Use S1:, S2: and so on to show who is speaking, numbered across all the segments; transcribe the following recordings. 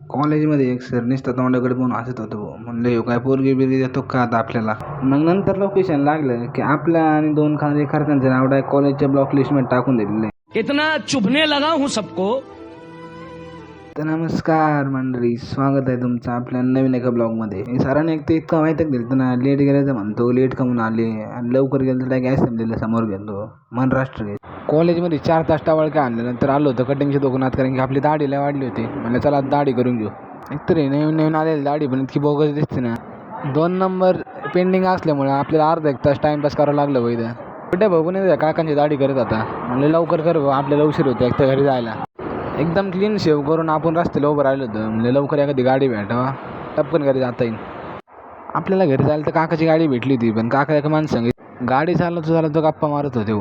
S1: कॉलेजमध्ये एक सर नुसतं तोंडाकडे पाहून हसत होतो भाऊ. म्हणलं ह्यो काय पोरगी बिरगी देतो का आता आपल्याला. मग नंतर लोकेशन लागलं की आपल्या आणि 2 कार्यकर्त्यांचं नाव डायरेक्ट कॉलेजच्या ब्लॉक लिस्टमध्ये टाकून दिलेलं.
S2: इतना चुभने लगा हूं सबको.
S1: तर नमस्कार मंडळी, स्वागत आहे तुमचं आपल्या नवीन एका ब्लॉगमध्ये. सरांनी एक ते इतकं माहिती दिलं ना, लेट गेलं तर म्हणतो लेट कमून आले आणि लवकर गेलं तर डायरेक्ट असेंब्लीला समोर गेलो. मन राष्ट्र कॉलेजमध्ये 4 तास टावळक्या आणल्यानंतर आलो होतं कटिंगच्या दुकानात, कारण की आपली दाढीला वाढली होती. म्हणजे चला दाढी करून घेऊ. एकतरी नवीन आलेली दाढी पण इतकी बोगस दिसते ना. 2 नंबर पेंडिंग असल्यामुळे आपल्याला अर्धा 1 तास टाइमपास करावं लागलं भाई. कुठे भाऊ नाही काकांची दाढी करत आता. म्हणजे लवकर कर भाऊ, आपल्याला उशीर होतो एक तर घरी जायला. एकदम क्लीन शेव करून आपण रस्त्याला उभं राहिलो होतं. म्हणजे लवकर एखादी गाडी भेटावा, टपकन घरी जाता येईल. आपल्याला घरी जायला तर काकाची गाडी भेटली होती, पण काका एका माणसं गाडी चालवतो गप्पा मारत होते.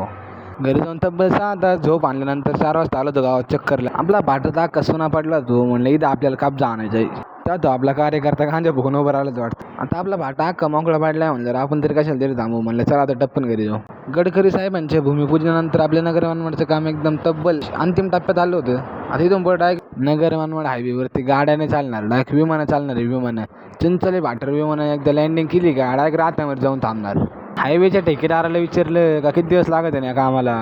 S1: घरी जाऊन तब्बल 6 तास झोप आणल्यानंतर 4 वाजता आलो होतो गावात चक्करला. आपला भाटत आग कसुना पडला तो. म्हणलं इथं आपल्याला कापजा आणायचा आहे. त्या तो आपला कार्यकर्ता गांजा भुकून उभं राहिलं वाटतं. आता आपला भाटा अख्खा मोकळा पाडलाय. म्हणलं आपण तरी कशाला तरी थांबू. म्हणलं चला आता टप्पन घरी जाऊ. गडकरी साहेबांच्या भूमिपूजनानंतर आपल्या नगर मनमाडचं काम एकदम तब्बल अंतिम टप्प्यात आलं होतं. आता इथून पुढे डायरेक्ट नगर मनमाड हायवेवरती गाड्याने चालणार, डायरेक्ट विमानं चालणार आहे. विमानं चिंचले भाटर विमानं एकदा लँडिंग केली का डायरेक्ट रात्यावर जाऊन थांबणार. हायवेच्या ठेकेदाराला विचारलं का किती दिवस लागत आहे ना कामाला.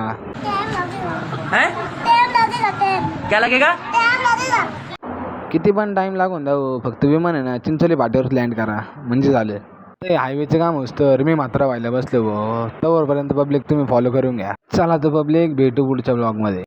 S2: क्या लगेगा?
S1: किती पण टाइम लागून जाऊ, फक्त विमान आहे ना चिंचोली भाट्यावर लँड करा म्हणजे झालं. ते हायवेचं काम तर मी मात्र व्हायला बसलो भाऊ. तोवरपर्यंत पब्लिक तुम्ही फॉलो करून घ्या. चला तर पब्लिक, भेटू पुढच्या ब्लॉगमध्ये.